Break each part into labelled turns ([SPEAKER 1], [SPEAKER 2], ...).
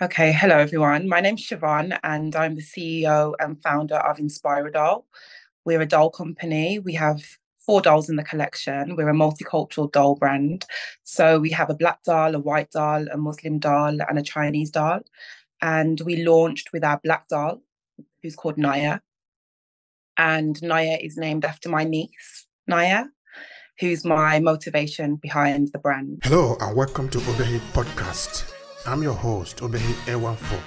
[SPEAKER 1] Okay, hello everyone. My name's Shovon and I'm the CEO and founder of Inspire Doll. We're a doll company. We have four dolls in the collection. We're a multicultural doll brand. So we have a black doll, a white doll, a Muslim doll, and a Chinese doll. And we launched with our black doll, who's called Naya. And Naya is named after my niece, Naya, who's my motivation behind the brand.
[SPEAKER 2] Hello and welcome to Obehi Podcast. I'm your host, Obehi A14,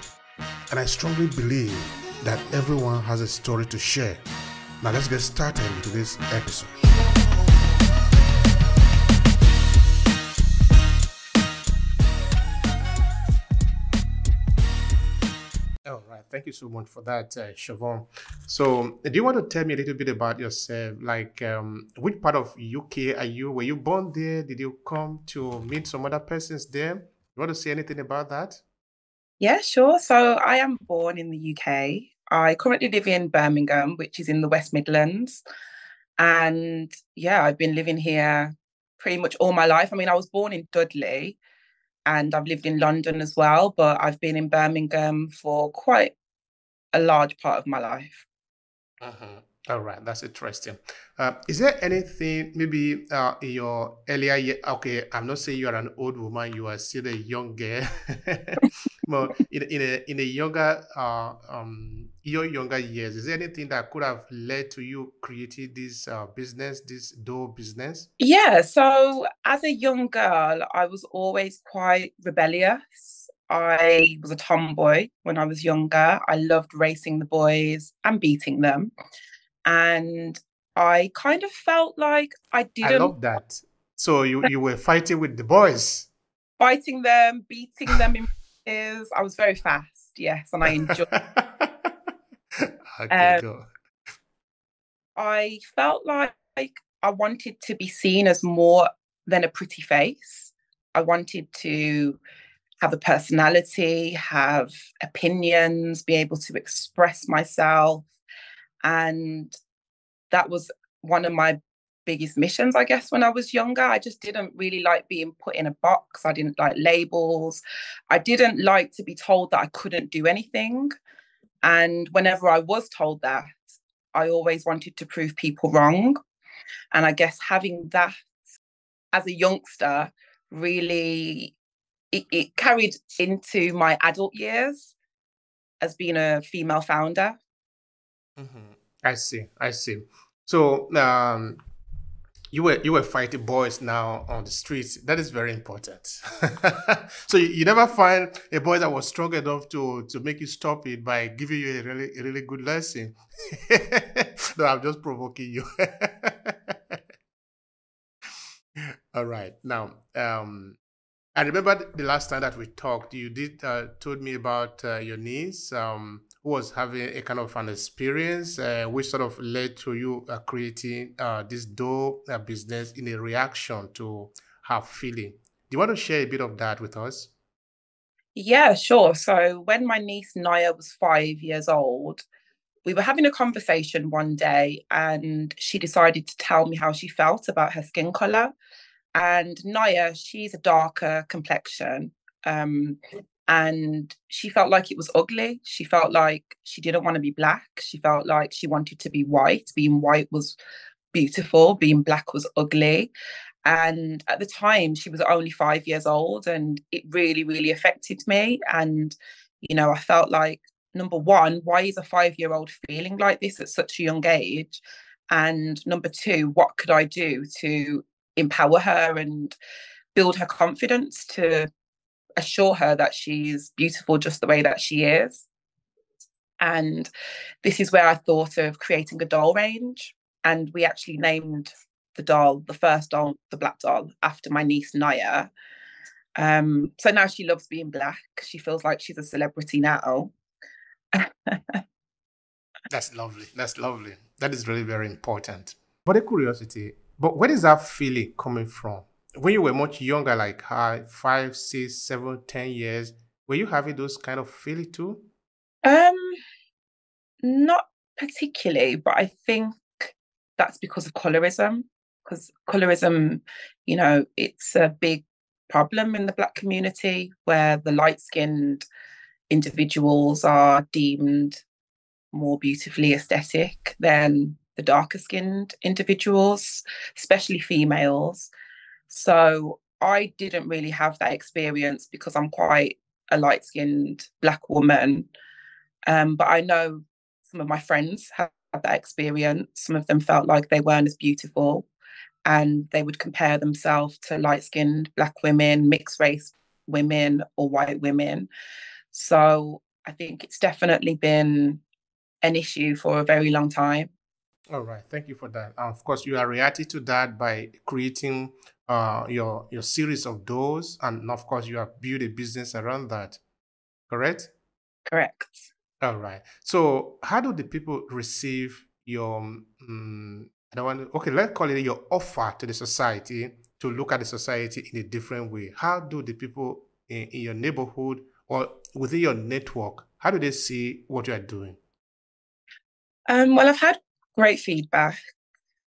[SPEAKER 2] and I strongly believe that everyone has a story to share. Now let's get started with this episode. All right, thank you so much for that, Shovon. So, do you want to tell me a little bit about yourself? Like, which part of UK are you? Were you born there? Did you come to meet some other persons there? You want to say anything about that?
[SPEAKER 1] Yeah, sure. So I am born in the UK. I currently live in Birmingham, which is in the West Midlands. And yeah, I've been living here pretty much all my life. I mean, I was born in Dudley and I've lived in London as well, but I've been in Birmingham for quite a large part of my life.
[SPEAKER 2] Mhm. All right, that's interesting. Is there anything maybe in your earlier year? Okay, I'm not saying you are an old woman; you are still a young girl. But in a younger your younger years, is there anything that could have led to you creating this business, this dough business?
[SPEAKER 1] Yeah, so as a young girl, I was always quite rebellious. I was a tomboy when I was younger. I loved racing the boys and beating them. And I kind of felt like I
[SPEAKER 2] I
[SPEAKER 1] didn't
[SPEAKER 2] love that. So you were fighting with the boys.
[SPEAKER 1] fighting them, beating them in is I was very fast, yes, and I enjoyed.
[SPEAKER 2] Okay,
[SPEAKER 1] Um,
[SPEAKER 2] go.
[SPEAKER 1] I felt like I wanted to be seen as more than a pretty face. I wanted to have a personality, have opinions, be able to express myself, and that was one of my biggest missions, I guess, when I was younger. I just didn't really like being put in a box. I didn't like labels. I didn't like to be told that I couldn't do anything. And whenever I was told that, I always wanted to prove people wrong. And I guess having that as a youngster really it carried into my adult years as being a female founder.
[SPEAKER 2] Mhm. I see. I see. So you were fighting boys now on the streets. That is very important. So you never find a boy that was strong enough to make you stop it by giving you a really good lesson. No, I'm just provoking you. All right. Now, I remember the last time that we talked, you did told me about your niece who was having a kind of an experience which sort of led to you creating this dough business in a reaction to her feeling. Do you want to share a bit of that with us?
[SPEAKER 1] Yeah, sure. So when my niece Naya was 5 years old, we were having a conversation one day and she decided to tell me how she felt about her skin color. And Naya, she's a darker complexion. Um, and she felt like it was ugly. She felt like she didn't want to be black. She felt like she wanted to be white. Being white was beautiful, being black was ugly. And at the time, she was only 5 years old, and it really, really affected me. And, I felt like, number one, why is a 5 year old feeling like this at such a young age? And number two, what could I do to empower her and build her confidence to assure her that she's beautiful just the way that she is? And this is where I thought of creating a doll range. And we actually named the doll, the first doll, the black doll, after my niece Naya. So now she loves being black. She feels like she's a celebrity now.
[SPEAKER 2] That's lovely. That's lovely. That is really very important. But a curiosity, but where is that feeling coming from? When you were much younger, like 5, 6, 7, 10 years, were you having those kind of feeling too?
[SPEAKER 1] Um, Not particularly, but I think that's because of colorism. Because colorism, it's a big problem in the Black community where the light-skinned individuals are deemed more beautifully aesthetic than the darker skinned individuals, especially females. So I didn't really have that experience because I'm quite a light skinned Black woman. But I know some of my friends have had that experience. Some of them felt like they weren't as beautiful and they would compare themselves to light skinned Black women, mixed race women, or white women. So I think it's definitely been an issue for a very long time.
[SPEAKER 2] All right, thank you for that. Of course, you are reacting to that by creating your series of doors, and of course, you have built a business around that. Correct?
[SPEAKER 1] Correct.
[SPEAKER 2] All right. So, how do the people receive your I don't want to, okay, let's call it your offer to the society to look at the society in a different way? How do the people in your neighborhood or within your network, how do they see what you are doing?
[SPEAKER 1] Well, I've had great feedback.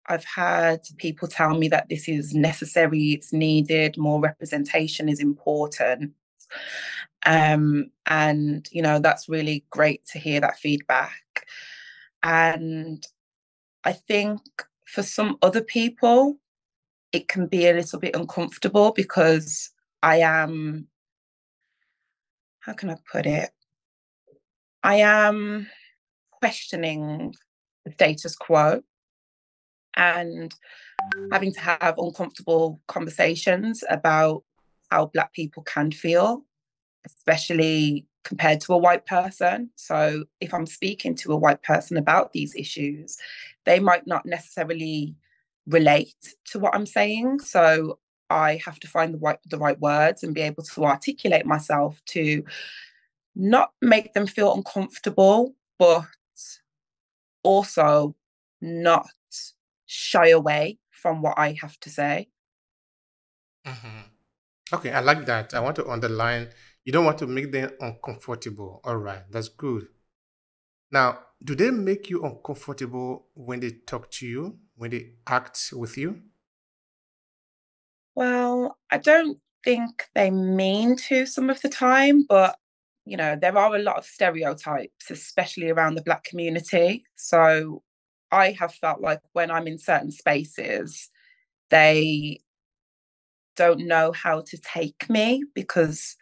[SPEAKER 1] I've had people tell me that this is necessary, it's needed, more representation is important. And, that's really great to hear that feedback. And I think for some other people, it can be a little bit uncomfortable because I am, how can I put it? I am questioning the status quo and having to have uncomfortable conversations about how Black people can feel, especially compared to a white person. So if I'm speaking to a white person about these issues, they might not necessarily relate to what I'm saying. So I have to find the right words and be able to articulate myself to not make them feel uncomfortable, but also not shy away from what I have to say.
[SPEAKER 2] Mhm. Okay, I like that. I want to underline, you don't want to make them uncomfortable. All right, that's good. Now, do they make you uncomfortable when they talk to you, when they act with you?
[SPEAKER 1] Well, I don't think they mean to some of the time, but there are a lot of stereotypes, especially around the Black community. So I have felt like when I'm in certain spaces, they don't know how to take me because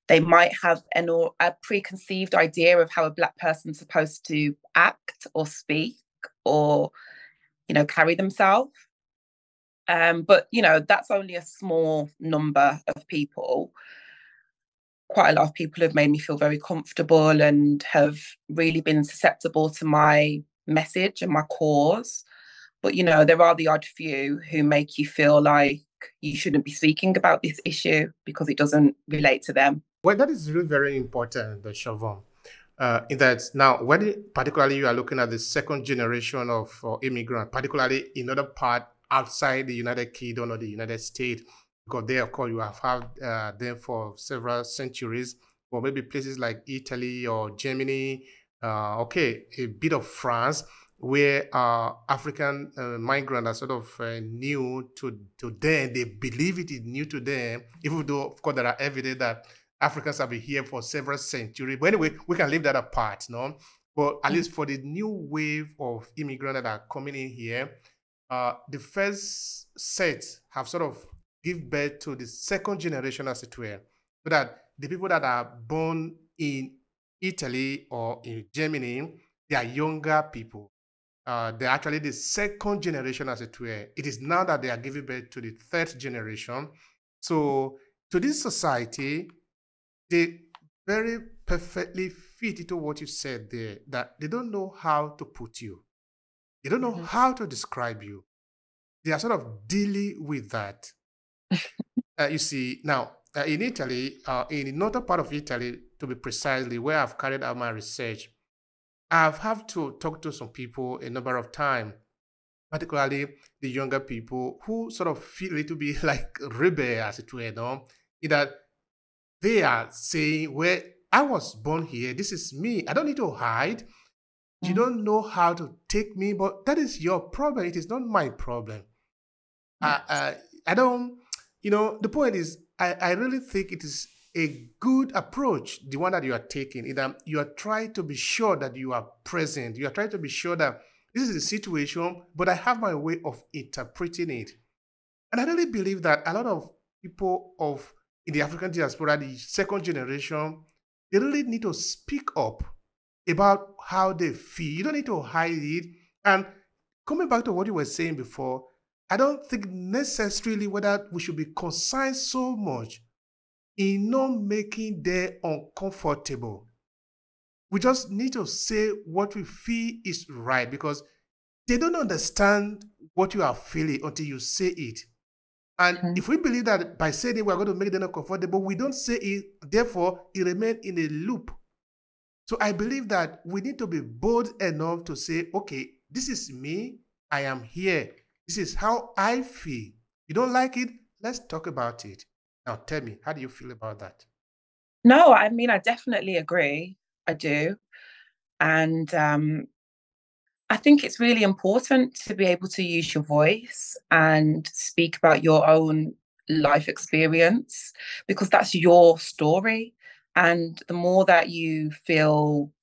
[SPEAKER 1] they might have a preconceived idea of how a Black person's supposed to act or speak or, carry themselves. But that's only a small number of people. Quite a lot of people have made me feel very comfortable and have really been susceptible to my message and my cause. But there are the odd few who make you feel like you shouldn't be speaking about this issue because it doesn't relate to them.
[SPEAKER 2] Well, that is really very important, the Shovon. In that now, when particularly you are looking at the second generation of immigrant, particularly in other part outside the United Kingdom or the United States, because there, of course, you have had them for several centuries, or maybe places like Italy or Germany, okay, a bit of France, where African migrants are sort of new to them. They believe it is new to them, even though, of course, there are evidence that Africans have been here for several centuries. But anyway, we can leave that apart, no? But at least for the new wave of immigrants that are coming in here, the first set have sort of give birth to the second generation, as it were, so that the people that are born in Italy or in Germany, they are younger people. They're actually the second generation, as it were. It is now that they are giving birth to the third generation. So to this society, they very perfectly fit into what you said there, that they don't know how to put you. They don't know how to describe you. They are sort of dealing with that. You see, now in Italy, in the northern part of Italy, to be precisely, where I've carried out my research, I've had to talk to some people a number of times, particularly the younger people who sort of feel a little bit like rebel, as it were, no? In that they are saying, well, I was born here. This is me. I don't need to hide. You don't know how to take me, but that is your problem. It is not my problem.
[SPEAKER 1] Yes.
[SPEAKER 2] I don't, the point is, I really think it is a good approach, the one that you are taking. In that you are trying to be sure that you are present. You are trying to be sure that this is the situation, but I have my way of interpreting it. And I really believe that a lot of people of in the African diaspora, the second generation, they really need to speak up about how they feel. You don't need to hide it. And coming back to what you were saying before, I don't think necessarily whether we should be concerned so much in not making them uncomfortable. We just need to say what we feel is right because they don't understand what you are feeling until you say it. And
[SPEAKER 1] Mhm.
[SPEAKER 2] if we believe that by saying it, we're going to make them uncomfortable, we don't say it, therefore, it remains in a loop. So I believe that we need to be bold enough to say, okay, this is me. I am here. This is how I feel. You don't like it? Let's talk about it. Now tell me, how do you feel about that?
[SPEAKER 1] No, I mean, I definitely agree. I do. And I think it's really important to be able to use your voice and speak about your own life experience because that's your story. And the more that you feel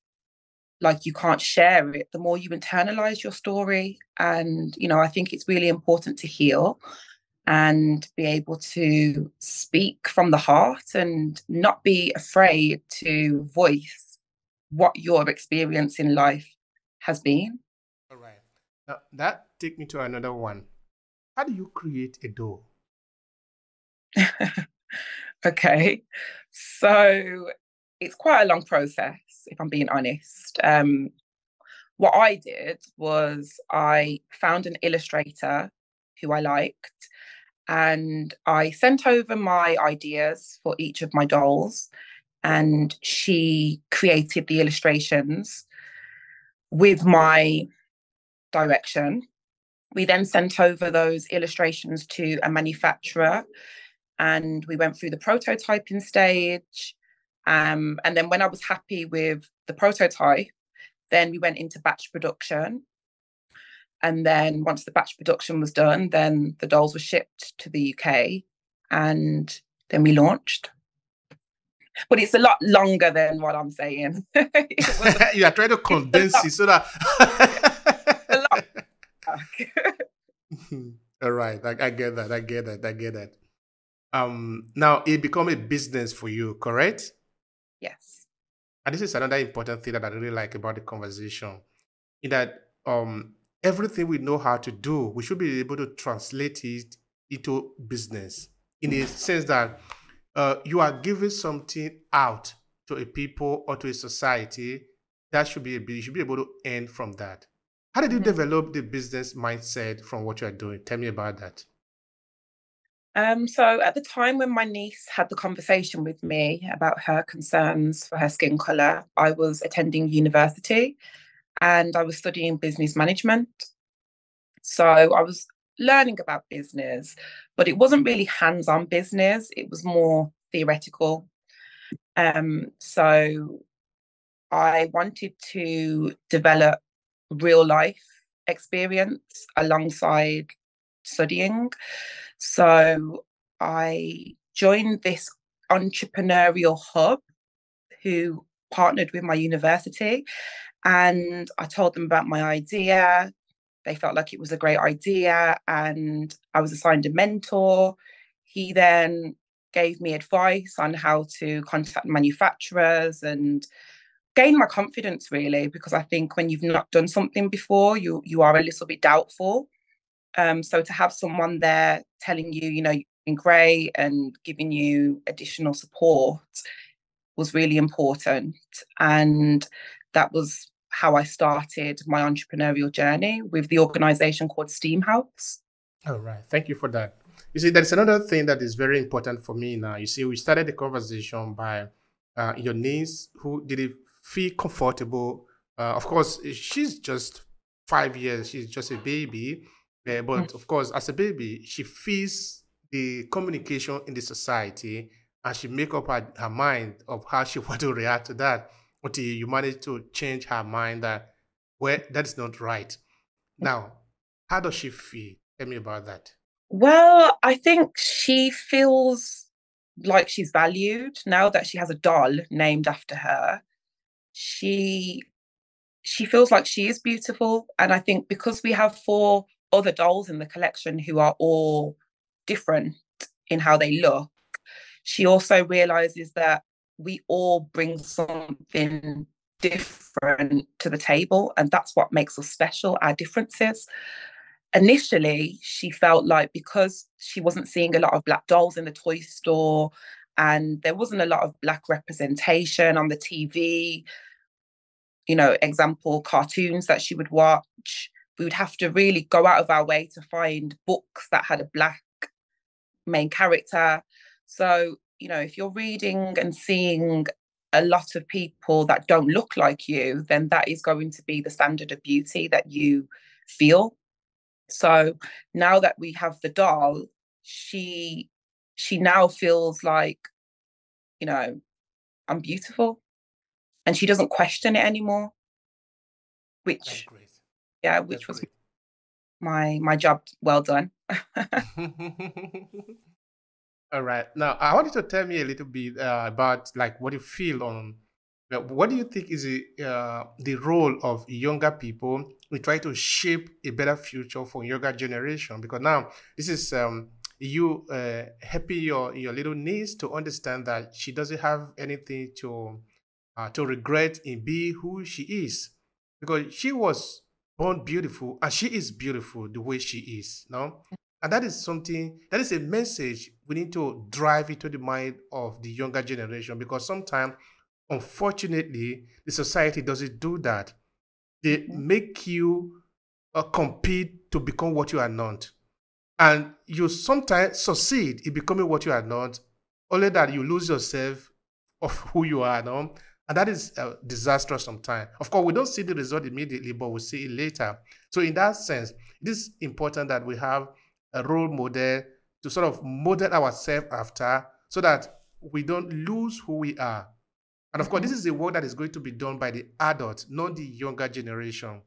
[SPEAKER 1] like you can't share it, the more you internalize your story. And, I think it's really important to heal and be able to speak from the heart and not be afraid to voice what your experience in life has been.
[SPEAKER 2] All right. Now that take me to another one. How do you create a door?
[SPEAKER 1] Okay. So it's quite a long process, if I'm being honest. What I did was I found an illustrator who I liked, and I sent over my ideas for each of my dolls, and she created the illustrations with my direction. We then sent over those illustrations to a manufacturer and we went through the prototyping stage. And then when I was happy with the prototype, then we went into batch production. And then once the batch production was done, then the dolls were shipped to the UK and then we launched. But it's a lot longer than what I'm saying. It was
[SPEAKER 2] You are trying to
[SPEAKER 1] a
[SPEAKER 2] condense
[SPEAKER 1] lot,
[SPEAKER 2] it so that.
[SPEAKER 1] a lot back.
[SPEAKER 2] All right, I get that. I get that. I get that. Now it become a business for you, correct?
[SPEAKER 1] Yes.
[SPEAKER 2] And this is another important thing that I really like about the conversation. In that everything we know how to do, we should be able to translate it into business. In the sense that you are giving something out to a people or to a society that should be you should be able to earn from that. How did you
[SPEAKER 1] Mhm.
[SPEAKER 2] develop the business mindset from what you are doing? Tell me about that.
[SPEAKER 1] So at the time when my niece had the conversation with me about her concerns for her skin color, I was attending university and I was studying business management. So I was learning about business, but it wasn't really hands-on business. It was more theoretical. So I wanted to develop real life experience alongside studying. So I joined this entrepreneurial hub who partnered with my university and I told them about my idea. They felt like it was a great idea and I was assigned a mentor. He then gave me advice on how to contact manufacturers and gain my confidence really because I think when you've not done something before, you are a little bit doubtful. So to have someone there telling you, you're doing great and giving you additional support was really important. And that was how I started my entrepreneurial journey with the organization called Steam House.
[SPEAKER 2] All right. Thank you for that. You see, there's another thing that is very important for me now. You see, we started the conversation by your niece who did it feel comfortable. Of course, she's just 5 years. She's just a baby. But of course, as a baby, she feels the communication in the society and she make up her mind of how she want to react to that until you manage to change her mind that, well, that's not right. Now, how does she feel? Tell me about that.
[SPEAKER 1] Well, I think she feels like she's valued. Now that she has a doll named after her, she she feels like she is beautiful. And I think because we have four other dolls in the collection who are all different in how they look, she also realizes that we all bring something different to the table, and that's what makes us special, our differences. Initially, she felt like because she wasn't seeing a lot of black dolls in the toy store and there wasn't a lot of black representation on the TV, example, cartoons that she would watch, we would have to really go out of our way to find books that had a black main character. So, if you're reading and seeing a lot of people that don't look like you, then that is going to be the standard of beauty that you feel. So now that we have the doll, she now feels like, I'm beautiful, and she doesn't question it anymore,
[SPEAKER 2] That's
[SPEAKER 1] which
[SPEAKER 2] great.
[SPEAKER 1] yeah,
[SPEAKER 2] That's
[SPEAKER 1] which was
[SPEAKER 2] great.
[SPEAKER 1] my job well done.
[SPEAKER 2] All right. Now, I want you to tell me a little bit about like what you feel on. What do you think is the role of younger people in trying to shape a better future for younger generation? Because now this is you helping your little niece to understand that she doesn't have anything to regret in being who she is, because she was born beautiful and she is beautiful the way she is. No, and that is something, that is a message we need to drive into the mind of the younger generation, because sometimes, unfortunately, the society doesn't do that. They
[SPEAKER 1] Mhm.
[SPEAKER 2] make you compete to become what you are not. And you sometimes succeed in becoming what you are not, only that you lose yourself of who you are, no? And that is disastrous sometimes. Of course, we don't see the result immediately, but we see it later. So in that sense, it is important that we have a role model to sort of model ourselves after, so that we don't lose who we are. And of course, this
[SPEAKER 1] Mhm.
[SPEAKER 2] is the work that is going to be done by the adults, not the younger generation.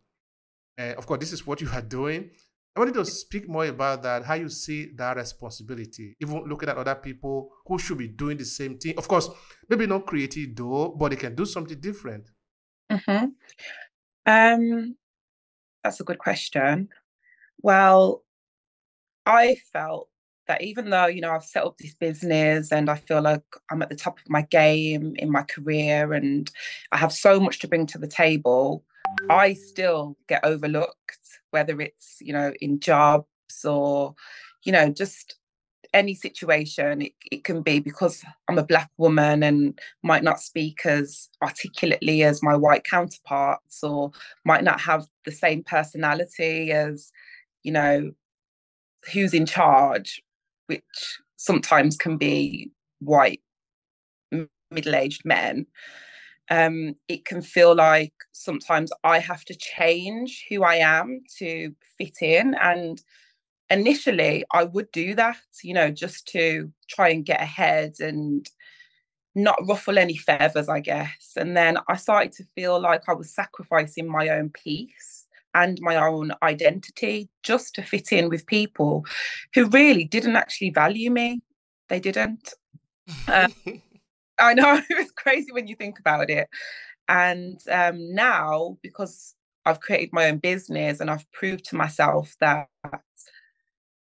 [SPEAKER 2] Of course, this is what you are doing. I wanted to speak more about that, how you see that responsibility, even looking at other people who should be doing the same thing. Of course, maybe not creative though, but they can do something different.
[SPEAKER 1] Mhm. Um, that's a good question. Well, I felt that even though, I've set up this business and I feel like I'm at the top of my game in my career and I have so much to bring to the table, I still get overlooked, whether it's, in jobs or, just any situation. It can be because I'm a black woman and might not speak as articulately as my white counterparts, or might not have the same personality as, you know, who's in charge, which sometimes can be white middle-aged men. It can feel like sometimes I have to change who I am to fit in. And initially, I would do that, just to try and get ahead and not ruffle any feathers, I guess. And then I started to feel like I was sacrificing my own peace and my own identity just to fit in with people who really didn't actually value me. They didn't. Uh, I know it's crazy when you think about it. And now, because I've created my own business and I've proved to myself that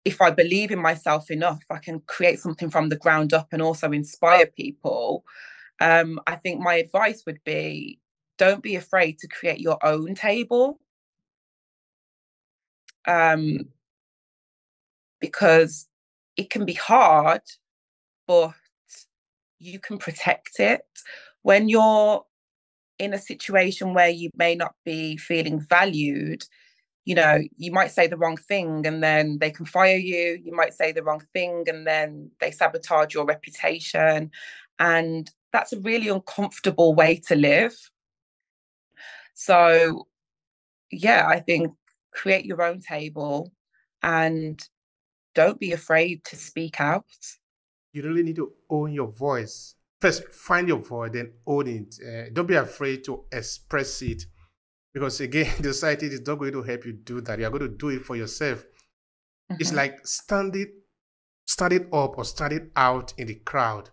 [SPEAKER 1] if I believe in myself enough, I can create something from the ground up and also inspire people. I think my advice would be don't be afraid to create your own table, um, because it can be hard, but you can protect it. When you're in a situation where you may not be feeling valued, you might say the wrong thing and then they can fire you. You might say the wrong thing and then they sabotage your reputation. And that's a really uncomfortable way to live. So, yeah, I think create your own table and don't be afraid to speak out.
[SPEAKER 2] You really need to own your voice. First, find your voice, then own it. Don't be afraid to express it, because again, the society is not going to help you do that. You are going to do it for yourself. It's
[SPEAKER 1] Mhm.
[SPEAKER 2] like standing started up or started out in the crowd.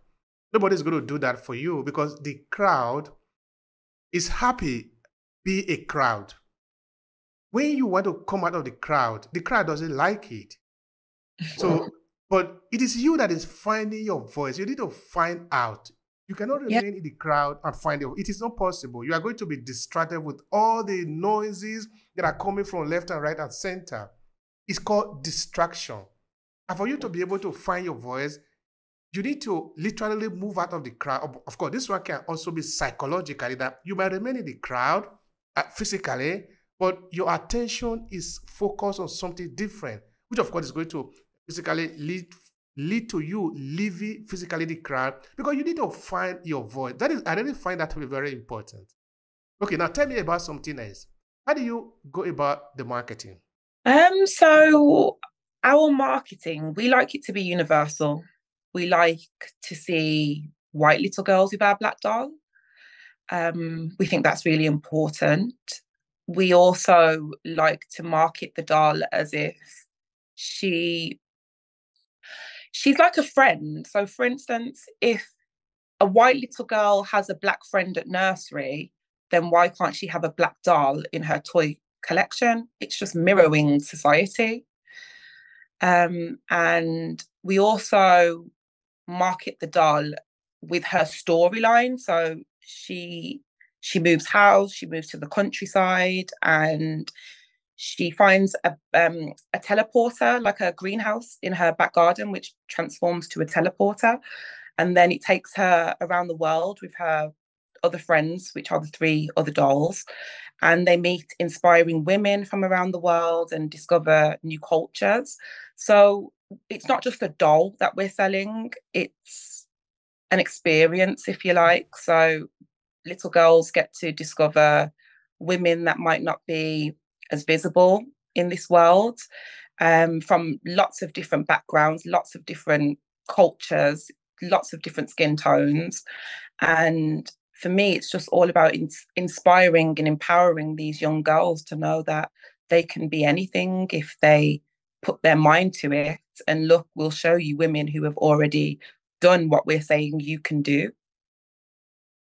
[SPEAKER 2] Nobody's going to do that for you because the crowd is happy be a crowd. When you want to come out of the crowd doesn't like it. So, but it is you that is finding your voice. You need to find out. You cannot
[SPEAKER 1] Yeah.
[SPEAKER 2] remain in the crowd and find it. It is not possible. You are going to be distracted with all the noises that are coming from left and right and center. It's called distraction. And for you to be able to find your voice, you need to literally move out of the crowd. Of course, this one can also be psychologically that you might remain in the crowd physically, but your attention is focused on something different, which of course is going to physically lead to you leaving physically the crowd because you need to find your voice. That is, I really find that to be very important. Okay, now tell me about something else. How do you go about the marketing?
[SPEAKER 1] So our marketing, we like it to be universal. We like to see white little girls with our black doll. We think that's really important. We also like to market the doll as if she's like a friend. So, for instance, if a white little girl has a black friend at nursery, then why can't she have a black doll in her toy collection? It's just mirroring society. And we also market the doll with her storyline. So she moves house, she moves to the countryside, and she finds a teleporter, like a greenhouse in her back garden, which transforms to a teleporter. And then it takes her around the world with her other friends, which are the three other dolls. And they meet inspiring women from around the world and discover new cultures. So it's not just a doll that we're selling, it's an experience, if you like. So little girls get to discover women that might not be as visible in this world, from lots of different backgrounds, lots of different cultures, lots of different skin tones. And for me, it's just all about inspiring and empowering these young girls to know that they can be anything if they put their mind to it. And look, we'll show you women who have already done what we're saying you can do.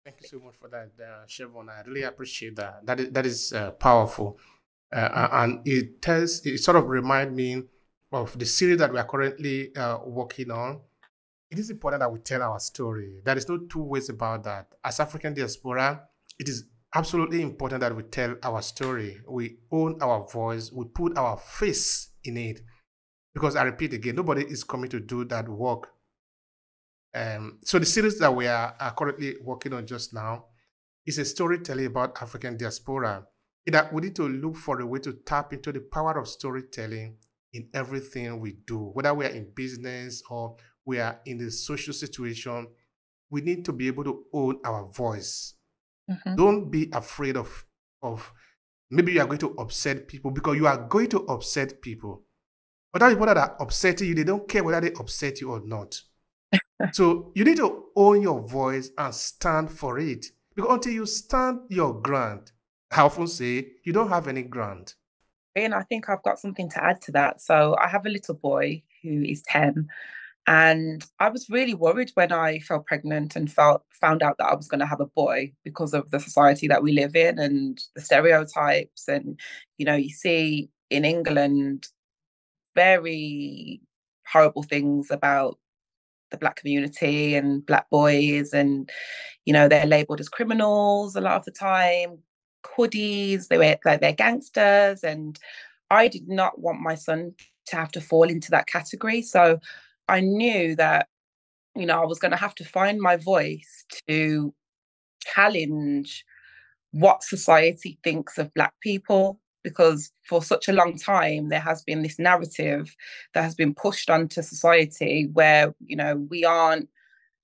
[SPEAKER 2] Thank you so much for that, Shovon. I really appreciate that. That is powerful, and it sort of remind me of the series that we are currently working on. It is important that we tell our story. There is no two ways about that. As African diaspora, it is absolutely important that we tell our story. We own our voice. We put our face in it. Because I repeat again, nobody is coming to do that work. So the series that we are currently working on just now is a storytelling about African diaspora. That we need to look for a way to tap into the power of storytelling in everything we do, whether we are in business or we are in a social situation. We need to be able to own our voice.
[SPEAKER 1] Mm-hmm.
[SPEAKER 2] Don't be afraid of maybe you are going to upset people because you are going to upset people. But that people that are upsetting you, they don't care whether they upset you or not. So you need to own your voice and stand for it. Because until you stand your ground, I often say you don't have any ground.
[SPEAKER 1] And I think I've got something to add to that. So I have a little boy who is 10, and I was really worried when I fell pregnant and found out that I was going to have a boy because of the society that we live in and the stereotypes. And, you see in England very horrible things about the Black community and Black boys, and they're labeled as criminals a lot of the time, hoodies, they wear like they're gangsters, and I did not want my son to have to fall into that category. So I knew that I was going to have to find my voice to challenge what society thinks of Black people, because for such a long time there has been this narrative that has been pushed onto society where we aren't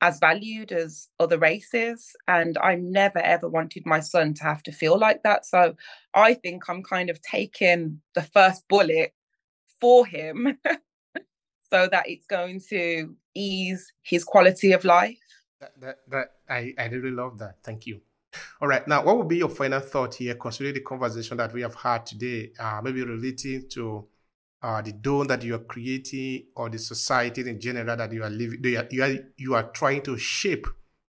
[SPEAKER 1] as valued as other races, and I never ever wanted my son to have to feel like that. So I think I'm kind of taking the first bullet for him so that it's going to ease his quality of life.
[SPEAKER 2] I really love that. Thank you. All right. Now, what would be your final thought here, considering the conversation that we have had today, maybe relating to the dome that you are creating, or the society in general that you are living, you are trying to shape,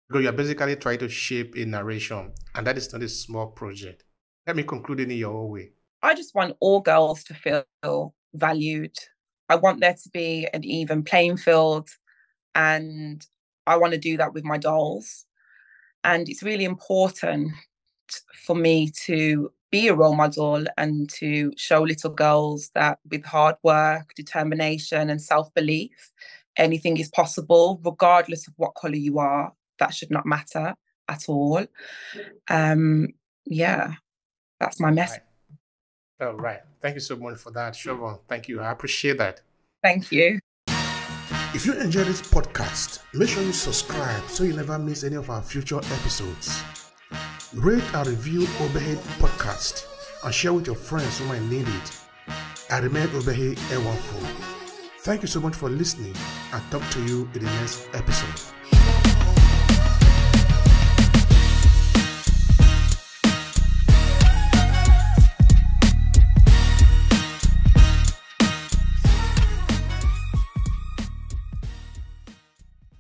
[SPEAKER 2] because you are basically trying to shape a narration, and that is not a small project. Let me conclude in your own way.
[SPEAKER 1] I just want all girls to feel valued. I want there to be an even playing field, and I want to do that with my dolls. And it's really important for me to be a role model and to show little girls that with hard work, determination, and self-belief, anything is possible, regardless of what colour you are. That should not matter at all. Yeah, that's my message.
[SPEAKER 2] All right. Thank you so much for that, Shovon. Thank you. I appreciate that.
[SPEAKER 1] Thank you.
[SPEAKER 2] If you enjoyed this podcast, make sure you subscribe so you never miss any of our future episodes. Rate and review Obehi Podcast and share with your friends who might need it. I remain Obehi Ewafo. Thank you so much for listening, and talk to you in the next episode.